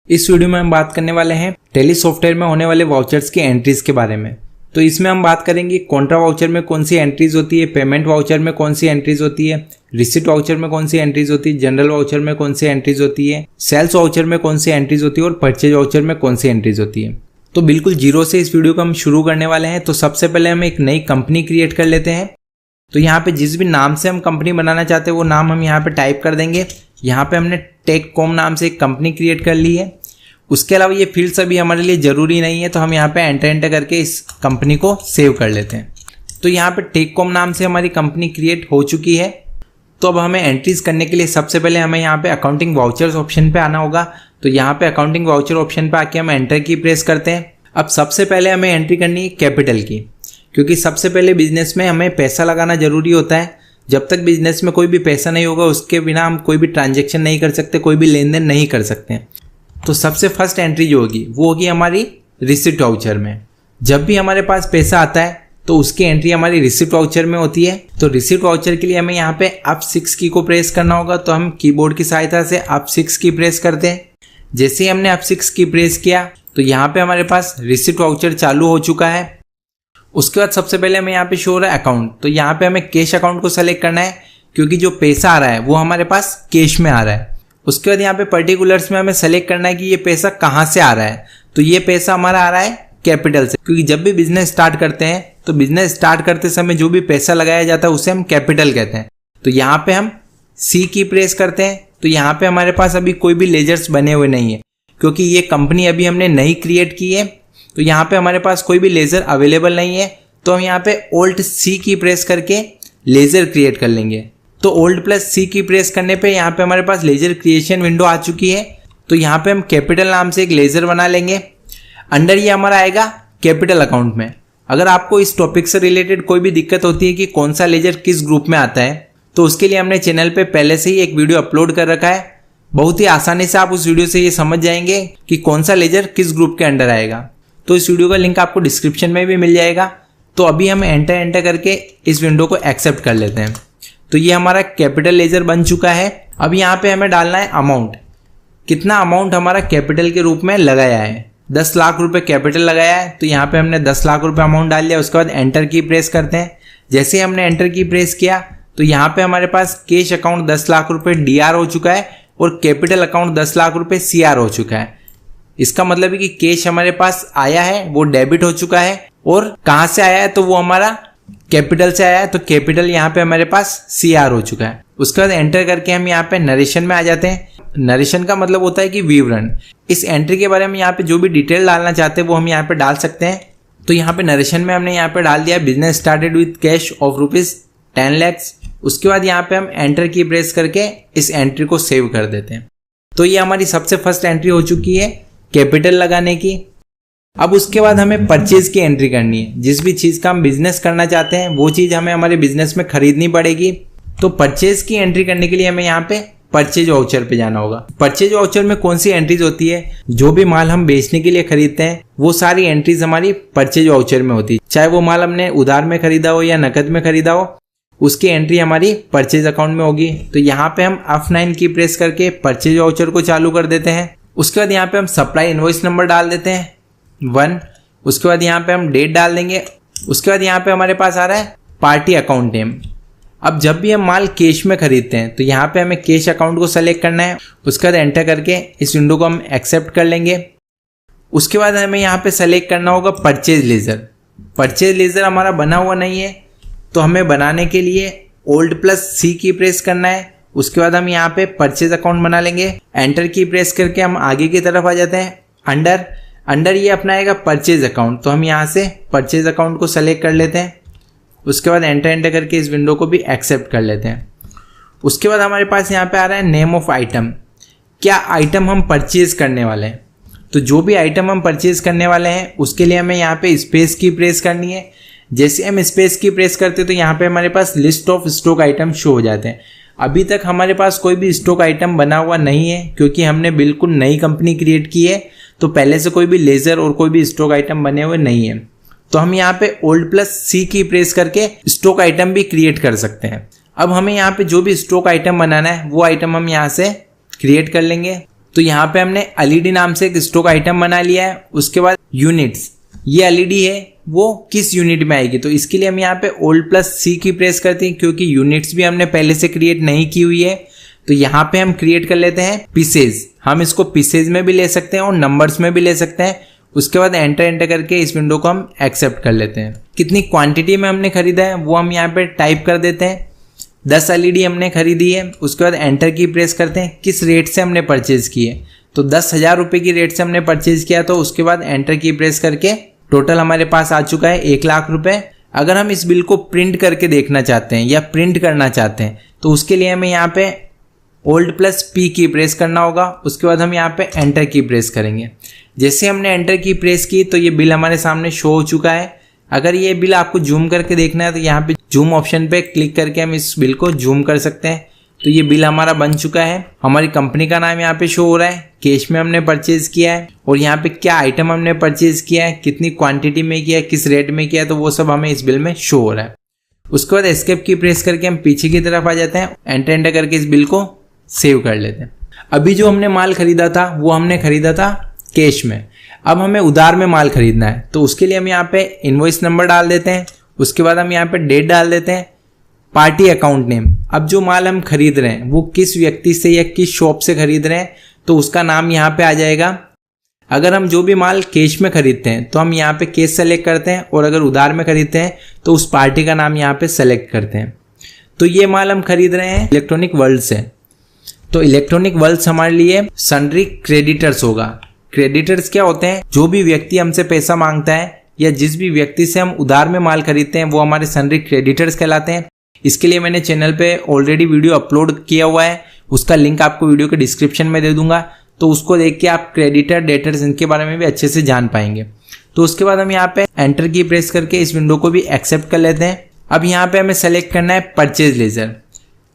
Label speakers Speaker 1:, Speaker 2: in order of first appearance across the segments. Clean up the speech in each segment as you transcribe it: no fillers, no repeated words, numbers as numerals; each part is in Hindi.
Speaker 1: इस वीडियो में हम बात करने वाले हैं टैली सॉफ्टवेयर में होने वाले वाउचर्स की एंट्रीज के बारे में। तो इसमें हम बात करेंगे कॉन्ट्रा वाउचर में कौन सी एंट्रीज होती है, पेमेंट वाउचर में कौन सी एंट्रीज होती है, रिसिट वाउचर में कौन सी एंट्रीज होती है, जनरल वाउचर में कौन सी एंट्रीज होती है, सेल्स वाउचर में कौन सी एंट्रीज होती है और परचेज वाउचर में कौन सी एंट्रीज होती है। तो बिल्कुल जीरो से इस वीडियो को हम शुरू करने वाले हैं। तो सबसे पहले हम एक नई कंपनी क्रिएट कर लेते हैं। तो यहाँ पे जिस भी नाम से हम कंपनी बनाना चाहते हैं वो नाम हम यहाँ पे टाइप कर देंगे। यहाँ पे हमने टेककॉम नाम से एक कंपनी क्रिएट कर ली है। उसके अलावा ये फील्ड्स अभी हमारे लिए ज़रूरी नहीं है, तो हम यहाँ पे एंटर करके इस कंपनी को सेव कर लेते हैं। तो यहाँ पे टेककॉम नाम से हमारी कंपनी क्रिएट हो चुकी है। तो अब हमें एंट्रीज करने के लिए सबसे पहले हमें यहाँ पे अकाउंटिंग वाउचर्स ऑप्शन पे आना होगा। तो यहाँ पे अकाउंटिंग वाउचर ऑप्शन पे आके हम एंटर की प्रेस करते हैं। अब सबसे पहले हमें एंट्री करनी है कैपिटल की, क्योंकि सबसे पहले बिजनेस में हमें पैसा लगाना जरूरी होता है। जब तक बिजनेस में कोई भी पैसा नहीं होगा उसके बिना हम कोई भी ट्रांजेक्शन नहीं कर सकते, कोई भी लेन देन नहीं कर सकते। तो सबसे फर्स्ट एंट्री जो होगी वो होगी हमारी रिसिप्ट वाउचर में। जब भी हमारे पास पैसा आता है तो उसकी एंट्री हमारी रिसिप्ट वाउचर में होती है। तो रिसिप्ट वाउचर के लिए हमें यहाँ पे F6 की को प्रेस करना होगा। तो हम कीबोर्ड की सहायता से F6 की प्रेस करते हैं। जैसे ही हमने F6 की प्रेस किया तो यहाँ पे हमारे पास रिसिप्ट वाउचर चालू हो चुका है। उसके बाद सबसे पहले हमें यहाँ पे शो हो रहा है अकाउंट। तो यहाँ पे हमें कैश अकाउंट को सेलेक्ट करना है, क्योंकि जो पैसा आ रहा है वो हमारे पास कैश में आ रहा है। उसके बाद यहाँ पे पर्टिकुलर्स में हमें सेलेक्ट करना है कि ये पैसा कहाँ से आ रहा है। तो ये पैसा हमारा आ रहा है कैपिटल से, क्योंकि जब भी बिजनेस स्टार्ट करते हैं तो बिजनेस स्टार्ट करते समय जो भी पैसा लगाया जाता है उसे हम कैपिटल कहते हैं। तो यहाँ पे हम C की प्रेस करते हैं। तो यहाँ पे हमारे पास अभी कोई भी लेजर्स बने हुए नहीं है, क्योंकि ये कंपनी अभी हमने नई क्रिएट की है। तो यहाँ पे हमारे पास कोई भी लेजर अवेलेबल नहीं है। तो हम यहाँ पे Alt C की प्रेस करके लेजर क्रिएट कर लेंगे। तो Alt+C की प्रेस करने पे यहाँ पे हमारे पास लेजर क्रिएशन विंडो आ चुकी है। तो यहाँ पे हम कैपिटल नाम से एक लेजर बना लेंगे। अंडर ये हमारा आएगा कैपिटल अकाउंट में। अगर आपको इस टॉपिक से रिलेटेड कोई भी दिक्कत होती है कि कौन सा लेजर किस ग्रुप में आता है, तो उसके लिए हमने चैनल पे पहले से ही एक वीडियो अपलोड कर रखा है। बहुत ही आसानी से आप उस वीडियो से ये समझ जाएंगे कि कौन सा लेजर किस ग्रुप के अंडर आएगा। तो इस वीडियो का लिंक आपको डिस्क्रिप्शन में भी मिल जाएगा। तो अभी हम एंटर करके इस विंडो को एक्सेप्ट कर लेते हैं। तो ये हमारा कैपिटल लेजर बन चुका है। अब यहाँ पे हमें डालना है अमाउंट, कितना अमाउंट हमारा कैपिटल के रूप में लगाया है। 10 लाख रुपए कैपिटल लगाया है। तो यहाँ पे हमने 10 लाख रुपए अमाउंट डाल दिया। उसके बाद एंटर की प्रेस करते हैं। जैसे ही हमने एंटर की प्रेस किया तो यहाँ पे हमारे पास कैश अकाउंट 10 लाख रुपए DR हो चुका है और कैपिटल अकाउंट 10 लाख रुपए CR हो चुका है। इसका मतलब है कि कैश हमारे पास आया है वो डेबिट हो चुका है, और कहाँ से आया है तो वो हमारा कैपिटल से आया है। तो कैपिटल यहाँ पे हमारे पास CR हो चुका है। उसके बाद एंटर करके हम यहाँ पे नरेशन में आ जाते हैं। नरेशन का मतलब होता है कि विवरण। इस एंट्री के बारे में यहाँ पे जो भी डिटेल डालना चाहते हैं वो हम यहाँ पे डाल सकते हैं। तो यहाँ पे नरेशन में हमने यहाँ पे डाल दिया business started with cash of ₹10 lakh. उसके बाद यहाँ पे हम एंटर की प्रेस करके इस एंट्री को सेव कर देते हैं। तो ये हमारी सबसे फर्स्ट एंट्री हो चुकी है कैपिटल लगाने की। अब उसके बाद हमें परचेज की एंट्री करनी है। जिस भी चीज़ का हम बिजनेस करना चाहते हैं वो चीज़ हमें हमारे बिजनेस में खरीदनी पड़ेगी। तो परचेज की एंट्री करने के लिए हमें यहाँ पे परचेज वाउचर पे जाना होगा। परचेज वाउचर में कौन सी एंट्रीज होती है, जो भी माल हम बेचने के लिए खरीदते हैं वो सारी एंट्रीज हमारी परचेज वाउचर में होती है। चाहे वो माल हमने उधार में खरीदा हो या नकद में खरीदा हो, उसकी एंट्री हमारी परचेज अकाउंट में होगी। तो यहाँ पे हम F9 की प्रेस करके परचेज वाउचर को चालू कर देते हैं। उसके बाद यहाँ पे हम सप्लाई इनवॉइस नंबर डाल देते हैं 1। उसके बाद यहाँ पे हम डेट डाल देंगे। उसके बाद यहाँ पे हमारे पास आ रहा है पार्टी अकाउंट नेम। अब जब भी हम माल कैश में खरीदते हैं तो यहाँ पे हमें कैश अकाउंट को सेलेक्ट करना है। उसके बाद एंटर करके इस विंडो को हम एक्सेप्ट कर लेंगे। उसके बाद हमें यहाँ पे सेलेक्ट करना होगा परचेज लेजर। परचेज लेजर हमारा बना हुआ नहीं है, तो हमें बनाने के लिए Alt+C की प्रेस करना है। उसके बाद हम यहाँ पे परचेज अकाउंट बना लेंगे। एंटर की प्रेस करके हम आगे की तरफ आ जाते हैं। अंडर ये अपनाएगा परचेज अकाउंट। तो हम यहाँ से परचेज अकाउंट को सेलेक्ट कर लेते हैं। उसके बाद एंटर करके इस विंडो को भी एक्सेप्ट कर लेते हैं। उसके बाद हमारे पास यहाँ पे आ रहा है नेम ऑफ आइटम। क्या आइटम हम परचेज करने वाले हैं। तो जो भी आइटम हम परचेज करने वाले हैं उसके लिए हमें यहाँ पे स्पेस की प्रेस करनी है। जैसे हम स्पेस की प्रेस करते हैं तो यहाँ पे हमारे पास list of stock item show हो जाते हैं। अभी तक हमारे पास कोई भी स्टॉक आइटम बना हुआ नहीं है, क्योंकि हमने बिल्कुल नई कंपनी क्रिएट की है। तो पहले से कोई भी लेजर और कोई भी स्टॉक आइटम बने हुए नहीं है। तो हम यहाँ पे Alt+C की प्रेस करके स्टॉक आइटम भी क्रिएट कर सकते हैं। अब हमें यहाँ पे जो भी स्टॉक आइटम बनाना है वो आइटम हम यहाँ से क्रिएट कर लेंगे। तो यहाँ पे हमने एलईडी नाम से एक स्टॉक आइटम बना लिया है। उसके बाद यूनिट्स, ये एलईडी है वो किस यूनिट में आएगी, तो इसके लिए हम यहाँ पे Alt+C की प्रेस करते हैं, क्योंकि यूनिट्स भी हमने पहले से क्रिएट नहीं की हुई है। तो यहाँ पे हम क्रिएट कर लेते हैं पीसेज। हम इसको पीसेज में भी ले सकते हैं और नंबर्स में भी ले सकते हैं। उसके बाद एंटर करके इस विंडो को हम एक्सेप्ट कर लेते हैं। कितनी क्वांटिटी में हमने खरीदा है वो हम यहाँ पे टाइप कर देते हैं। 10 एलईडी हमने खरीदी है। उसके बाद एंटर की प्रेस करते हैं। किस रेट से हमने परचेज की है, तो 10,000 रुपये की रेट से हमने परचेज किया। तो उसके बाद एंटर की प्रेस करके टोटल हमारे पास आ चुका है 1 लाख रुपए। अगर हम इस बिल को प्रिंट करके देखना चाहते हैं या प्रिंट करना चाहते हैं तो उसके लिए हमें यहाँ पे Alt+P की प्रेस करना होगा। उसके बाद हम यहाँ पे एंटर की प्रेस करेंगे। जैसे हमने एंटर की प्रेस की तो ये बिल हमारे सामने शो हो चुका है। अगर ये बिल आपको जूम करके देखना है तो यहाँ पे जूम ऑप्शन पे क्लिक करके हम इस बिल को जूम कर सकते हैं। तो ये बिल हमारा बन चुका है। हमारी कंपनी का नाम यहाँ पे शो हो रहा है, कैश में हमने परचेज किया है और यहाँ पे क्या आइटम हमने परचेज किया है, कितनी क्वांटिटी में किया है, किस रेट में किया है, तो वो सब हमें इस बिल में शो हो रहा है। उसके बाद एस्केप की प्रेस करके हम पीछे की तरफ आ जाते हैं। एंटर करके इस बिल को सेव कर लेते हैं। अभी जो हमने माल खरीदा था वो हमने खरीदा था कैश में। अब हमें उधार में माल खरीदना है, तो उसके लिए हम यहाँ पे इनवॉइस नंबर डाल देते हैं। उसके बाद हम यहाँ पे डेट डाल देते हैं, पार्टी अकाउंट नेम। अब जो माल हम खरीद रहे हैं वो किस व्यक्ति से या किस शॉप से खरीद रहे हैं तो उसका नाम यहाँ पे आ जाएगा। अगर हम जो भी माल कैश में खरीदते हैं तो हम यहाँ पे कैश सेलेक्ट करते हैं, और अगर उधार में खरीदते हैं तो उस पार्टी का नाम यहाँ पे सेलेक्ट करते हैं। तो ये माल हम खरीद रहे हैं इलेक्ट्रॉनिक वर्ल्ड से, तो इलेक्ट्रॉनिक वर्ल्ड हमारे लिए सन्ड्री क्रेडिटर्स होगा। क्रेडिटर्स क्या होते हैं, जो भी व्यक्ति हमसे पैसा मांगता है या जिस भी व्यक्ति से हम उधार में माल खरीदते हैं वो हमारे सन्ड्री क्रेडिटर्स कहलाते हैं। इसके लिए मैंने चैनल पे ऑलरेडी वीडियो अपलोड किया हुआ है, उसका लिंक आपको वीडियो के डिस्क्रिप्शन में दे दूंगा, तो उसको देख के आप क्रेडिटर डेटर्स इनके बारे में भी अच्छे से जान पाएंगे। तो उसके बाद हम यहाँ पे एंटर की प्रेस करके इस विंडो को भी एक्सेप्ट कर लेते हैं। अब यहाँ पे हमें सेलेक्ट करना है परचेज लेजर।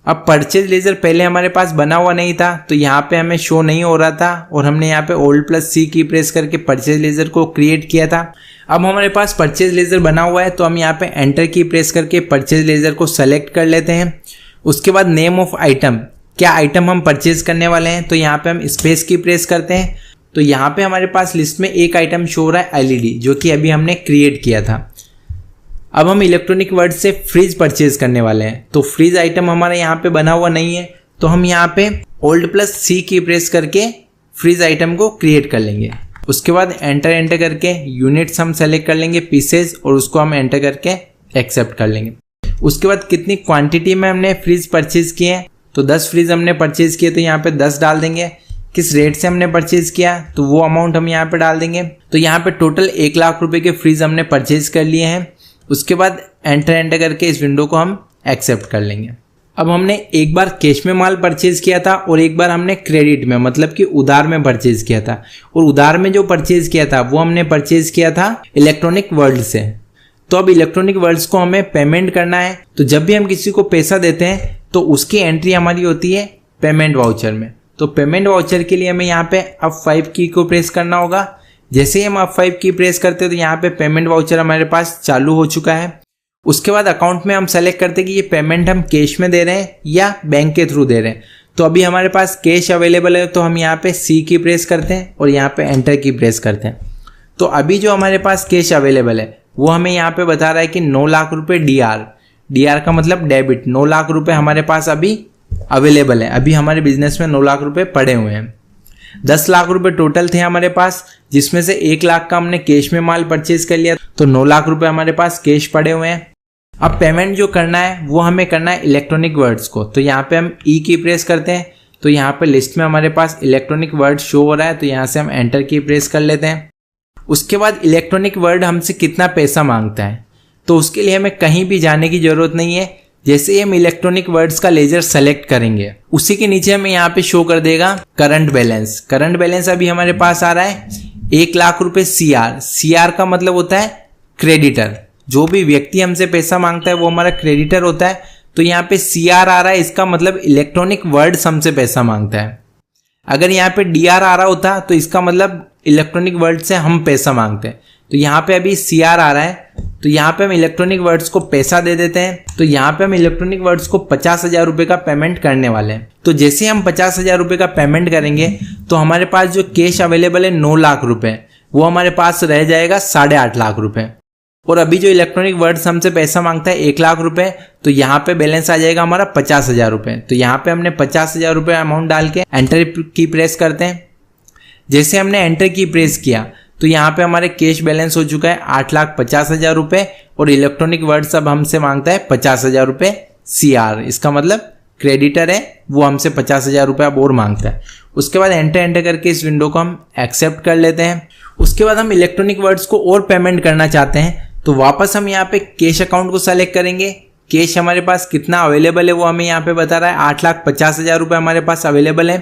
Speaker 1: अब परचेज लेजर पहले हमारे पास बना हुआ नहीं था, तो यहाँ पे हमें शो नहीं हो रहा था और हमने यहाँ पे Alt+C की प्रेस करके परचेज लेजर को क्रिएट किया था। अब हमारे पास परचेज लेजर बना हुआ है, तो हम यहाँ पे एंटर की प्रेस करके परचेज लेजर को सेलेक्ट कर लेते हैं। उसके बाद नेम ऑफ आइटम, क्या आइटम हम परचेज करने वाले हैं, तो यहाँ पे हम स्पेस की प्रेस करते हैं। तो यहाँ पे हमारे पास लिस्ट में एक आइटम शो हो रहा है एलईडी, जो कि अभी हमने क्रिएट किया था। अब हम इलेक्ट्रॉनिक वर्ल्ड से फ्रिज परचेज करने वाले हैं, तो फ्रिज आइटम हमारा यहाँ पे बना हुआ नहीं है, तो हम यहाँ पे Alt+C की प्रेस करके फ्रिज आइटम को क्रिएट कर लेंगे। उसके बाद एंटर करके यूनिट्स हम सेलेक्ट कर लेंगे पीसेज, और उसको हम एंटर करके एक्सेप्ट कर लेंगे। उसके बाद कितनी क्वांटिटी में हमने फ्रिज परचेज किए हैं, तो 10 फ्रिज हमने परचेज किए, तो यहाँ पे 10 डाल देंगे। किस रेट से हमने परचेज किया तो वो अमाउंट हम यहाँ पे डाल देंगे। तो यहाँ पे टोटल 1 लाख रुपए के फ्रिज हमने परचेज कर लिए हैं। उसके बाद एंटर करके इस विंडो को हम एक्सेप्ट कर लेंगे। अब हमने एक बार कैश में माल परचेज किया था और एक बार हमने क्रेडिट में, मतलब कि उधार में परचेज किया था, और उधार में जो परचेज किया था वो हमने परचेज किया था इलेक्ट्रॉनिक वर्ल्ड से। तो अब इलेक्ट्रॉनिक वर्ल्ड को हमें पेमेंट करना है, तो जब भी हम किसी को पैसा देते हैं तो उसकी एंट्री हमारी होती है पेमेंट वाउचर में। तो पेमेंट वाउचर के लिए हमें यहाँ पे F5 की को प्रेस करना होगा। जैसे ही हम F5 की प्रेस करते हैं तो यहाँ पे पेमेंट वाउचर हमारे पास चालू हो चुका है। उसके बाद अकाउंट में हम सेलेक्ट करते हैं कि ये पेमेंट हम कैश में दे रहे हैं या बैंक के थ्रू दे रहे हैं। तो अभी हमारे पास कैश अवेलेबल है, तो हम यहाँ पे C की प्रेस करते हैं और यहाँ पे एंटर की प्रेस करते हैं। तो अभी जो हमारे पास कैश अवेलेबल है वो हमें यहाँ पे बता रहा है कि 9 लाख रुपए DR का मतलब डेबिट। 9 लाख रुपए हमारे पास अभी अवेलेबल है। अभी हमारे बिजनेस में 9 लाख रुपए पड़े हुए हैं। 10 लाख रुपए टोटल थे हमारे पास, जिसमें से 1 लाख का हमने कैश में माल परचेज कर लिया, तो 9 लाख रुपए हमारे पास कैश पड़े हुए हैं। अब पेमेंट जो करना है वो हमें करना है इलेक्ट्रॉनिक वर्ड्स को। तो यहाँ पे हम E की प्रेस करते हैं, तो यहाँ पे लिस्ट में हमारे पास इलेक्ट्रॉनिक वर्ड शो हो रहा है, तो यहाँ से हम एंटर की प्रेस कर लेते हैं। उसके बाद इलेक्ट्रॉनिक वर्ड हमसे कितना पैसा मांगता है, तो उसके लिए हमें कहीं भी जाने की जरूरत नहीं है। जैसे ही हम इलेक्ट्रॉनिक वर्ड्स का लेजर सेलेक्ट करेंगे उसी के नीचे हमें यहाँ पे शो कर देगा करंट बैलेंस। करंट बैलेंस अभी हमारे पास आ रहा है 1 लाख रुपए CR का मतलब होता है क्रेडिटर। जो भी व्यक्ति हमसे पैसा मांगता है वो हमारा क्रेडिटर होता है। तो यहाँ पे CR आ रहा है, इसका मतलब इलेक्ट्रॉनिक वर्ड्स हमसे पैसा मांगता है। अगर यहाँ पे DR आ रहा होता तो इसका मतलब इलेक्ट्रॉनिक वर्ड से हम पैसा मांगते हैं। तो यहाँ पे अभी CR आ रहा है, तो यहाँ पे हम इलेक्ट्रॉनिक वर्ड्स को पैसा दे देते हैं। तो यहाँ पे हम इलेक्ट्रॉनिक वर्ड्स को 50,000 रुपए का पेमेंट करने वाले हैं। तो जैसे हम 50,000 रुपये का पेमेंट करेंगे तो हमारे पास जो कैश अवेलेबल है 9 लाख रुपए, वो हमारे पास रह जाएगा 8.5 लाख रुपए। और अभी जो इलेक्ट्रॉनिक वर्ड्स हमसे पैसा मांगता है 1 लाख रुपए, तो यहाँ पे बैलेंस आ जाएगा हमारा 50,000 रुपये। तो यहाँ पे हमने 50,000 रुपये अमाउंट डाल के एंटर की प्रेस करते हैं। जैसे हमने एंटर की प्रेस किया तो यहाँ पे हमारे कैश बैलेंस हो चुका है 8,50,000 रुपये और इलेक्ट्रॉनिक वर्ड्स अब हमसे मांगता है 50,000 रुपये CR। इसका मतलब क्रेडिटर है, वो हमसे 50,000 रुपये अब और मांगता है। उसके बाद एंटर करके इस विंडो को हम एक्सेप्ट कर लेते हैं। उसके बाद हम इलेक्ट्रॉनिक वर्ड्स को और पेमेंट करना चाहते हैं तो वापस हम यहाँ पे कैश अकाउंट को सेलेक्ट करेंगे। कैश हमारे पास कितना अवेलेबल है वो हमें यहाँ पे बता रहा है, 8,50,000 रुपये हमारे पास अवेलेबल है।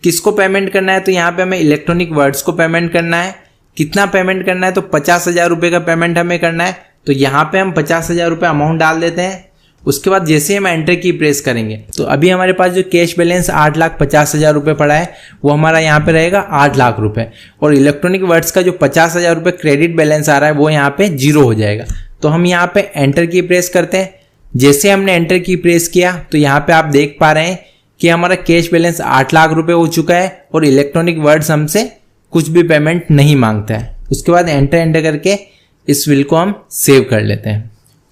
Speaker 1: किसको पेमेंट करना है, तो यहाँ पे हमें इलेक्ट्रॉनिक वर्ड्स को पेमेंट करना है। कितना पेमेंट करना है, तो 50,000 रुपये का पेमेंट हमें करना है। तो यहाँ पे हम 50,000 रुपये अमाउंट डाल देते हैं। उसके बाद जैसे हम एंटर की प्रेस करेंगे तो अभी हमारे पास जो कैश बैलेंस 8,50,000 रुपये पड़ा है वो हमारा यहाँ पे रहेगा 8 लाख रुपए, और इलेक्ट्रॉनिक वर्ड्स का जो 50,000 रुपये क्रेडिट बैलेंस आ रहा है वो यहाँ पे 0 हो जाएगा। तो हम यहाँ पे एंटर की प्रेस करते हैं। जैसे हमने एंटर की प्रेस किया तो यहाँ पे आप देख पा रहे हैं कि हमारा कैश बैलेंस 8 लाख रुपए हो चुका है और इलेक्ट्रॉनिक वर्ड्स हमसे कुछ भी पेमेंट नहीं मांगता है। उसके बाद एंटर करके इस बिल को हम सेव कर लेते हैं।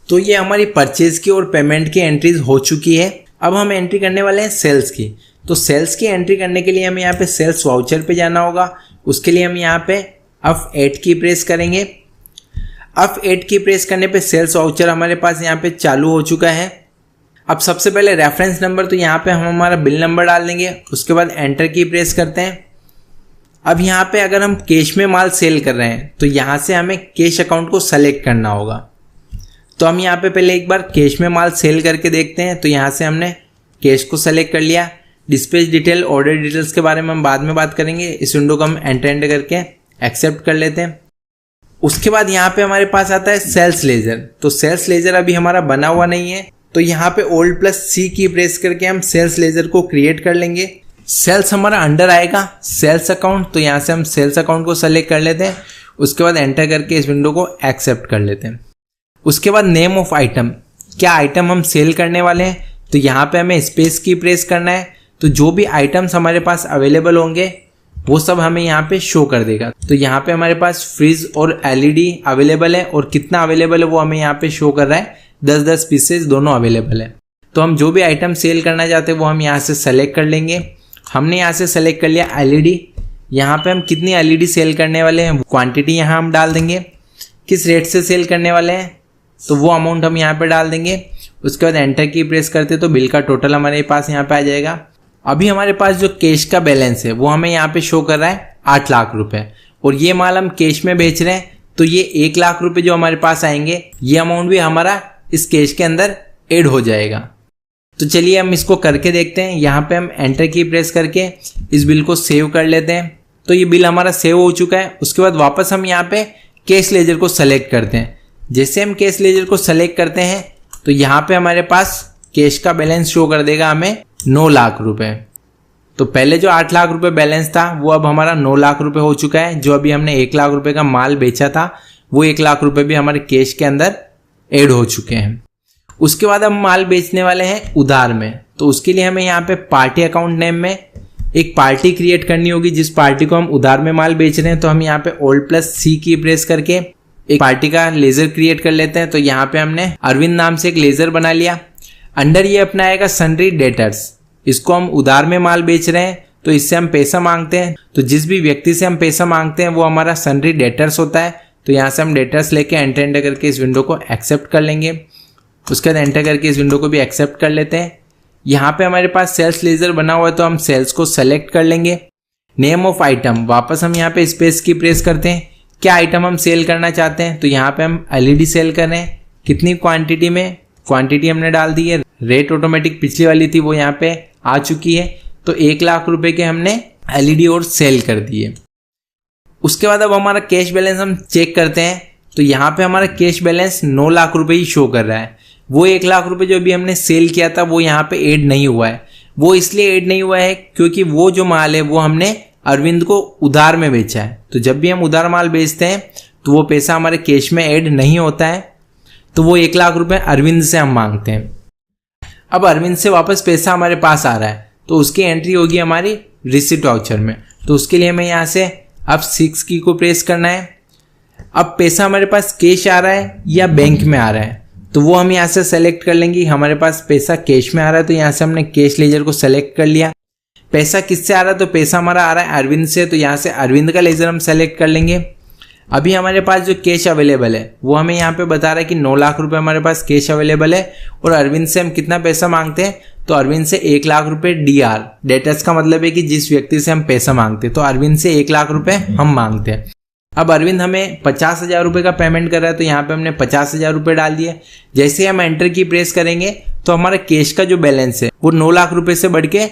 Speaker 1: तो ये हमारी परचेज की और पेमेंट की एंट्रीज हो चुकी है। अब हम एंट्री करने वाले हैं सेल्स की। तो सेल्स की एंट्री करने के लिए हमें यहाँ पे सेल्स वाउचर पे जाना होगा। उसके लिए हम यहाँ पे F8 की प्रेस करेंगे। F8 की प्रेस करने पे सेल्स वाउचर हमारे पास यहाँ पे चालू हो चुका है। अब सबसे पहले रेफरेंस नंबर, तो यहाँ पे हम हमारा बिल नंबर डाल देंगे। उसके बाद एंटर की प्रेस करते हैं। अब यहाँ पे अगर हम कैश में माल सेल कर रहे हैं तो यहाँ से हमें कैश अकाउंट को सेलेक्ट करना होगा। तो हम यहाँ पे पहले एक बार कैश में माल सेल करके देखते हैं। तो यहाँ से हमने कैश को सेलेक्ट कर लिया। डिस्पैच डिटेल, ऑर्डर डिटेल्स के बारे में हम बाद में बात करेंगे। इस विंडो को हम एंटर करके एक्सेप्ट कर लेते हैं। उसके बाद यहाँ पे हमारे पास आता है सेल्स लेजर। तो सेल्स लेजर अभी हमारा बना हुआ नहीं है, तो यहाँ पे Alt+C की प्रेस करके हम सेल्स लेजर को क्रिएट कर लेंगे। सेल्स हमारा अंडर आएगा सेल्स अकाउंट, तो यहाँ से हम सेल्स अकाउंट को सेलेक्ट कर लेते हैं। उसके बाद एंटर करके इस विंडो को एक्सेप्ट कर लेते हैं। उसके बाद नेम ऑफ आइटम, क्या आइटम हम सेल करने वाले हैं, तो यहाँ पे हमें स्पेस की प्रेस करना है। तो जो भी आइटम्स हमारे पास अवेलेबल होंगे वो सब हमें यहाँ पे शो कर देगा। तो यहाँ पे हमारे पास फ्रिज और LED अवेलेबल है, और कितना अवेलेबल है वो हमें यहाँ पे शो कर रहा है, 10-10 पीसेस दोनों अवेलेबल है। तो हम जो भी आइटम सेल करना चाहते हैं वो हम यहाँ से सेलेक्ट कर लेंगे। हमने यहाँ से सेलेक्ट कर लिया LED। यहाँ पे हम कितनी LED सेल करने वाले हैं, क्वांटिटी यहाँ हम डाल देंगे। किस रेट से सेल करने वाले हैं तो वो अमाउंट हम यहाँ पे डाल देंगे। उसके बाद एंटर की प्रेस करते तो बिल का टोटल हमारे पास यहाँ पे आ जाएगा। अभी हमारे पास जो कैश का बैलेंस है वो हमें यहाँ पे शो कर रहा है 8 लाख रुपए, और ये माल हम कैश में बेच रहे हैं। तो ये 1 लाख रुपए जो हमारे पास आएंगे ये अमाउंट भी हमारा इस कैश के अंदर ऐड हो जाएगा। तो चलिए हम इसको करके देखते हैं। यहाँ पे हम एंटर की प्रेस करके इस बिल को सेव कर लेते हैं। तो ये बिल हमारा सेव हो चुका है। उसके बाद वापस हम यहाँ पे कैश लेजर को सेलेक्ट करते हैं। जैसे हम कैश लेजर को सेलेक्ट करते हैं तो यहाँ पे हमारे पास कैश का बैलेंस शो कर देगा हमें 9 लाख रुपए। तो पहले जो 8 लाख रुपए बैलेंस था वो अब हमारा 9 लाख रुपए हो चुका है। जो अभी हमने 1 लाख रुपए का माल बेचा था वो 1 लाख रुपए भी हमारे कैश के अंदर ऐड हो चुके हैं। उसके बाद हम माल बेचने वाले हैं उधार में। तो उसके लिए हमें यहाँ पे पार्टी अकाउंट नेम में एक पार्टी क्रिएट करनी होगी जिस पार्टी को हम उधार में माल बेच रहे हैं। तो हम यहाँ पे Alt+C की प्रेस करके एक पार्टी का लेजर क्रिएट कर लेते हैं। तो यहाँ पे हमने अरविंद नाम से एक लेजर बना लिया। अंडर ये अपना आएगा सन्ड्री डेटर्स। इसको हम उधार में माल बेच रहे हैं तो इससे हम पैसा मांगते हैं। तो जिस भी व्यक्ति से हम पैसा मांगते हैं वो हमारा सन्ड्री डेटर्स होता है। तो यहाँ से हम डेटर्स लेके एंटर करके इस विंडो को एक्सेप्ट कर लेंगे। उसके बाद एंटर करके इस विंडो को भी एक्सेप्ट कर लेते हैं। यहाँ पे हमारे पास सेल्स लेजर बना हुआ है तो हम सेल्स को सेलेक्ट कर लेंगे। नेम ऑफ आइटम, वापस हम यहाँ पे स्पेस की प्रेस करते हैं। क्या आइटम हम सेल करना चाहते हैं तो यहाँ पे हम LED सेल कर रहे हैं। कितनी क्वांटिटी में, क्वांटिटी हमने डाल दी है। रेट ऑटोमेटिक पिछली वाली थी वो यहाँ पे आ चुकी है। तो 1 लाख रुपए के हमने LED और सेल कर दिए। उसके बाद अब हमारा कैश बैलेंस हम चेक करते हैं। तो यहाँ पे हमारा कैश बैलेंस 9 लाख रुपए ही शो कर रहा है। वो 1 लाख रुपए जो अभी हमने सेल किया था वो यहाँ पे ऐड नहीं हुआ है। वो इसलिए ऐड नहीं हुआ है क्योंकि वो जो माल है वो हमने अरविंद को उधार में बेचा है। तो जब भी हम उधार माल बेचते हैं तो वो पैसा हमारे कैश में ऐड नहीं होता है। तो वो 1 लाख रुपए अरविंद से हम मांगते हैं। अब अरविंद से वापस पैसा हमारे पास आ रहा है तो उसकी एंट्री होगी हमारी रिसिप्ट वाउचर में। तो उसके लिए हमें यहाँ से अब 6 की को प्रेस करना है। अब पैसा हमारे पास कैश आ रहा है या बैंक में आ रहा है, तो वो हम यहाँ से सेलेक्ट कर लेंगे। हमारे पास पैसा कैश में आ रहा है तो यहाँ से हमने कैश लेजर को सेलेक्ट कर लिया। पैसा किससे आ रहा है, तो पैसा हमारा आ रहा है अरविंद से, तो यहाँ से अरविंद का लेजर हम सेलेक्ट कर लेंगे। अभी हमारे पास जो कैश अवेलेबल है वो हमें यहाँ पे बता रहा है कि 9 लाख रुपए हमारे पास कैश अवेलेबल है और अरविंद से हम कितना पैसा मांगते हैं, तो अरविंद से 1 लाख रुपए DR, डेटर्स का मतलब है कि जिस व्यक्ति से हम पैसा मांगते हैं, तो अरविंद से 1 लाख रुपए हम मांगते हैं। अब अरविंद हमें 50,000 रुपए का पेमेंट कर रहा है, तो यहाँ पे हमने 50,000 रुपए डाल दिए। जैसे हम एंटर की प्रेस करेंगे तो हमारा कैश का जो बैलेंस है वो 9 लाख रुपए से बढ़ के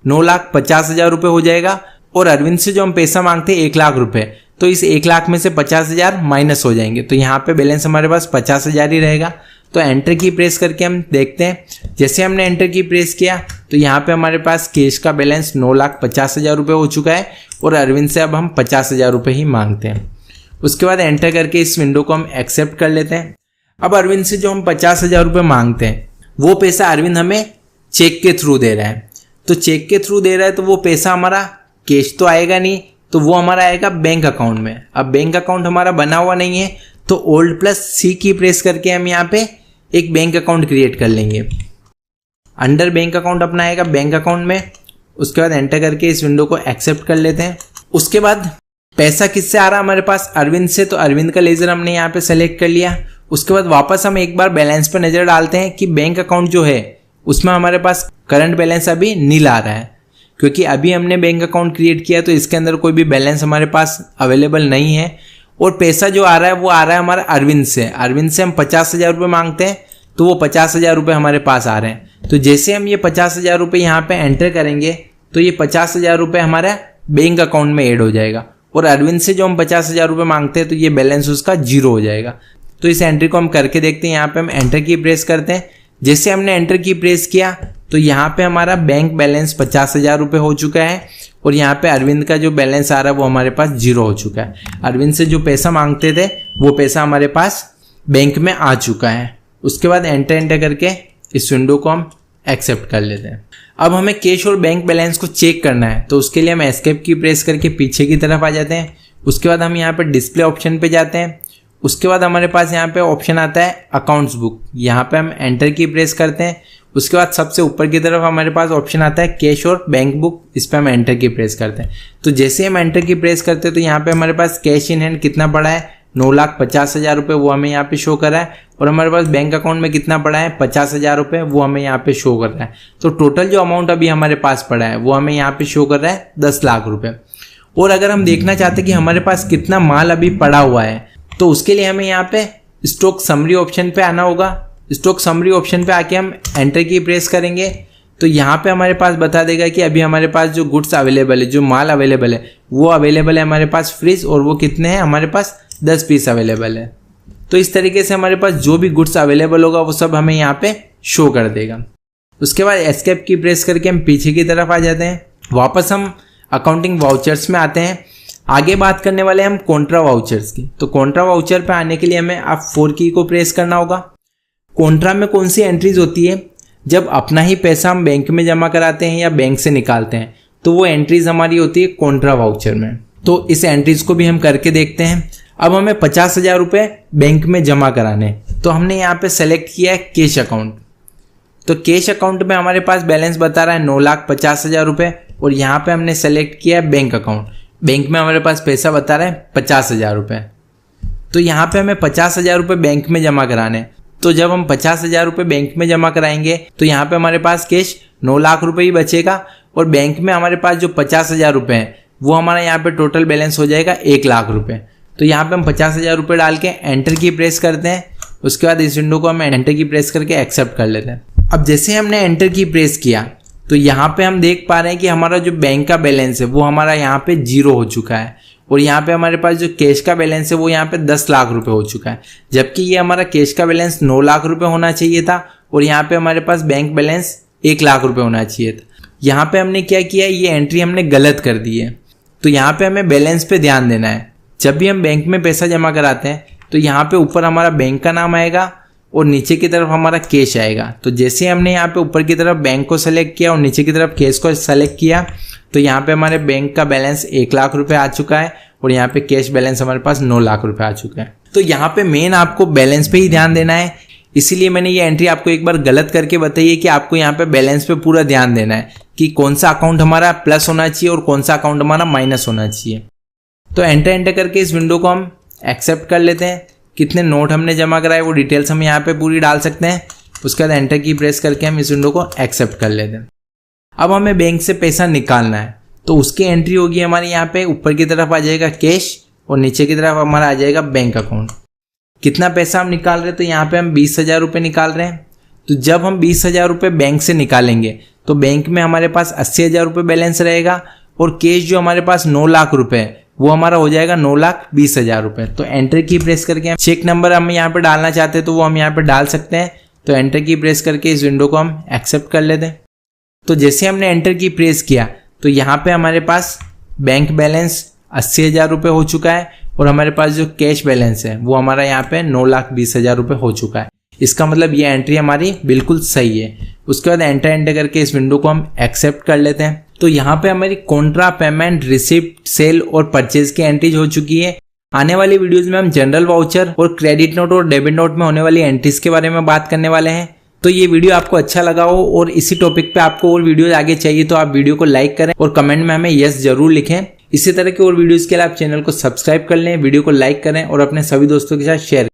Speaker 1: 9,50,000 रुपए हो जाएगा और अरविंद से जो हम पैसा मांगते हैं 1 लाख रुपए, तो इस 1 लाख में से 50,000 माइनस हो जाएंगे, तो यहाँ पे बैलेंस हमारे पास 50,000 ही रहेगा। तो एंटर की प्रेस करके हम देखते हैं। जैसे हमने एंटर की प्रेस किया तो यहाँ पे हमारे पास कैश का बैलेंस 9,50,000 रुपये हो चुका है और अरविंद से अब हम 50,000 रुपये ही मांगते हैं। उसके बाद एंटर करके इस विंडो को हम एक्सेप्ट कर लेते हैं। अब अरविंद से जो हम 50,000 रुपये मांगते हैं वो पैसा अरविंद हमें चेक के थ्रू दे रहा है, तो चेक के थ्रू दे रहा है तो वो पैसा हमारा कैश तो आएगा नहीं, तो वो हमारा आएगा बैंक अकाउंट में। अब बैंक अकाउंट हमारा बना हुआ नहीं है तो Alt+C की प्रेस करके हम यहाँ पे एक बैंक अकाउंट क्रिएट कर लेंगे। अंडर बैंक अकाउंट अपना आएगा बैंक अकाउंट में। उसके बाद एंटर करके इस विंडो को एक्सेप्ट कर लेते हैं। उसके बाद पैसा किससे आ रहा है हमारे पास, अरविंद से, तो अरविंद का लेजर हमने यहाँ पे सेलेक्ट कर लिया। उसके बाद वापस हम एक बार बैलेंस पे नजर डालते हैं कि बैंक अकाउंट जो है उसमें हमारे पास करंट बैलेंस अभी नील आ रहा है, क्योंकि अभी हमने बैंक अकाउंट क्रिएट किया तो इसके अंदर कोई भी बैलेंस हमारे पास अवेलेबल नहीं है। और पैसा जो आ रहा है वो आ रहा है हमारा अरविंद से। अरविंद से हम 50,000 रुपये मांगते हैं तो वो 50,000 रुपये हमारे पास आ रहे हैं। तो जैसे हम ये 50,000 रुपये यहाँ पे एंटर करेंगे तो ये 50,000 रुपये हमारा बैंक अकाउंट में ऐड हो जाएगा और अरविंद से जो हम 50,000 रुपये मांगते हैं तो ये बैलेंस उसका 0 हो जाएगा। तो इस एंट्री को हम करके देखते हैं। यहाँ पे हम एंटर की प्रेस करते हैं। जैसे हमने एंटर की प्रेस किया तो यहाँ पे हमारा बैंक बैलेंस 50,000 रुपये हो चुका है और यहाँ पे अरविंद का जो बैलेंस आ रहा है वो हमारे पास 0 हो चुका है। अरविंद से जो पैसा मांगते थे वो पैसा हमारे पास बैंक में आ चुका है। उसके बाद एंटर करके इस विंडो को हम एक्सेप्ट कर लेते हैं। अब हमें कैश और बैंक बैलेंस को चेक करना है तो उसके लिए हम एस्केप की प्रेस करके पीछे की तरफ आ जाते हैं। उसके बाद हम यहाँ पे डिस्प्ले ऑप्शन पे जाते हैं। उसके बाद हमारे पास यहाँ पे ऑप्शन आता है अकाउंट्स बुक, यहाँ पे हम एंटर की प्रेस करते हैं। उसके बाद सबसे ऊपर की तरफ हमारे पास ऑप्शन आता है कैश और बैंक बुक, इस पर हम एंटर की प्रेस करते हैं। तो जैसे हम एंटर की प्रेस करते हैं तो यहाँ पे हमारे पास कैश इन हैंड कितना पड़ा है 9,50,000 रुपये, वो हमें यहाँ पे शो कर रहा है और हमारे पास बैंक अकाउंट में कितना पड़ा है 50,000 रुपये, वो हमें यहाँ पे शो कर रहा है। तो टोटल जो अमाउंट अभी हमारे पास पड़ा है वो हमें यहाँ पे शो कर रहा है 10 लाख रुपये। और अगर हम देखना चाहते हैं कि हमारे पास कितना माल अभी पड़ा हुआ है तो उसके लिए हमें यहाँ पे स्टॉक समरी ऑप्शन पे आना होगा। स्टॉक समरी ऑप्शन पे आके हम एंटर की प्रेस करेंगे तो यहाँ पे हमारे पास बता देगा कि अभी हमारे पास जो गुड्स अवेलेबल है, जो माल अवेलेबल है वो अवेलेबल है हमारे पास फ्रिज, और वो कितने हैं हमारे पास 10 पीस अवेलेबल है। तो इस तरीके से हमारे पास जो भी गुड्स अवेलेबल होगा वो सब हमें यहाँ पे शो कर देगा। उसके बाद एस्केप की प्रेस करके हम पीछे की तरफ आ जाते हैं। वापस हम अकाउंटिंग वाउचर्स में आते हैं। आगे बात करने वाले हम कॉन्ट्रा वाउचर्स की। तो कॉन्ट्रा वाउचर पे आने के लिए हमें आप 4 की को प्रेस करना होगा। कॉन्ट्रा में कौन सी एंट्रीज होती है, जब अपना ही पैसा हम बैंक में जमा कराते हैं या बैंक से निकालते हैं तो वो एंट्रीज हमारी होती है कॉन्ट्रा वाउचर में। तो इस एंट्रीज को भी हम करके देखते हैं। अब हमें 50,000 रुपये बैंक में जमा कराने, तो हमने यहाँ पे सेलेक्ट किया है कैश अकाउंट। तो कैश अकाउंट में हमारे पास बैलेंस बता रहा है 9,50,000 रुपये और यहाँ पे हमने सेलेक्ट किया है बैंक अकाउंट। बैंक में हमारे पास पैसा बता रहा है 50,000 रुपये। तो यहाँ पे हमें 50,000 रुपये बैंक में जमा कराने। तो जब हम 50,000 रुपये बैंक में जमा कराएंगे तो यहाँ पे हमारे पास कैश 9 लाख रुपये ही बचेगा और बैंक में हमारे पास जो 50,000 रुपये हैं वो हमारा यहाँ पे टोटल बैलेंस हो जाएगा 1 लाख रुपये। तो यहाँ पे हम 50,000 रुपये डाल के एंटर की प्रेस करते हैं। उसके बाद इस विंडो को हम एंटर की प्रेस करके एक्सेप्ट कर लेते हैं। अब जैसे हमने एंटर की प्रेस किया तो यहाँ पे हम देख पा रहे हैं कि हमारा जो बैंक का बैलेंस है वो हमारा यहाँ पे 0 हो चुका है और यहाँ पे हमारे पास जो कैश का बैलेंस है वो यहाँ पे 10 लाख रुपए हो चुका है, जबकि ये हमारा कैश का बैलेंस 9 लाख रुपए होना चाहिए था और यहाँ पे हमारे पास बैंक बैलेंस 1 लाख रुपए होना चाहिए था। यहाँ पे हमने क्या किया, ये एंट्री हमने गलत कर दी है। तो यहाँ पे हमें बैलेंस पे ध्यान देना है। जब भी हम बैंक में पैसा जमा कराते हैं तो यहाँ पे ऊपर हमारा बैंक का नाम आएगा और नीचे की तरफ हमारा कैश आएगा। तो जैसे हमने यहाँ पे ऊपर की तरफ बैंक को सेलेक्ट किया और नीचे की तरफ कैश को सेलेक्ट किया तो यहाँ पे हमारे बैंक का बैलेंस 1 लाख रुपए आ चुका है और यहाँ पे कैश बैलेंस हमारे पास 9 लाख रुपए आ चुका है। तो यहाँ पे मेन आपको बैलेंस पे ही ध्यान देना है, इसीलिए मैंने ये एंट्री आपको एक बार गलत करके बताई है कि आपको यहाँ पे बैलेंस पे पूरा ध्यान देना है कि कौन सा अकाउंट हमारा प्लस होना चाहिए और कौन सा अकाउंट हमारा माइनस होना चाहिए। तो एंटर करके इस विंडो को हम एक्सेप्ट कर लेते हैं। कितने नोट हमने जमा कराए वो डिटेल्स हम यहाँ पे पूरी डाल सकते हैं। उसके बाद एंटर की प्रेस करके हम इस विंडो को एक्सेप्ट कर लेते हैं। अब हमें बैंक से पैसा निकालना है तो उसकी एंट्री होगी हमारे यहाँ पे ऊपर की तरफ आ जाएगा कैश और नीचे की तरफ हमारा आ जाएगा बैंक अकाउंट। कितना पैसा हम निकाल रहे हैं तो यहाँ पे हम 20,000 रुपये निकाल रहे हैं। तो जब हम 20,000 रुपये बैंक से निकालेंगे तो बैंक में हमारे पास 80,000 रुपये बैलेंस रहेगा और कैश जो हमारे पास 9 लाख रुपए है वो हमारा हो जाएगा 9,20,000 रुपए। तो एंटर की प्रेस करके हम चेक नंबर हम यहाँ पे डालना चाहते हैं तो वो हम यहाँ पे डाल सकते हैं। तो एंटर की प्रेस करके इस विंडो को हम एक्सेप्ट कर लेते हैं। तो जैसे हमने एंटर की प्रेस किया तो यहाँ पे हमारे पास बैंक बैलेंस 80,000 रुपये हो चुका है और हमारे पास जो कैश बैलेंस है वो हमारा यहाँ पे 9,20,000 रुपये हो चुका है। इसका मतलब ये एंट्री हमारी बिल्कुल सही है। उसके बाद एंटर करके इस विंडो को हम एक्सेप्ट कर लेते हैं। तो यहाँ पे हमारी कॉन्ट्रा, पेमेंट, रिसिप्ट, सेल और परचेज की एंट्रीज हो चुकी है। आने वाली वीडियोस में हम जनरल वाउचर और क्रेडिट नोट और डेबिट नोट में होने वाली एंट्रीज के बारे में बात करने वाले हैं। तो ये वीडियो आपको अच्छा लगा हो और इसी टॉपिक पे आपको और वीडियोस आगे चाहिए तो आप वीडियो को लाइक करें और कमेंट में हमें यस जरूर लिखें। इसी तरह के और वीडियोस के लिए आप चैनल को सब्सक्राइब कर लें, वीडियो को लाइक करें और अपने सभी दोस्तों के साथ शेयर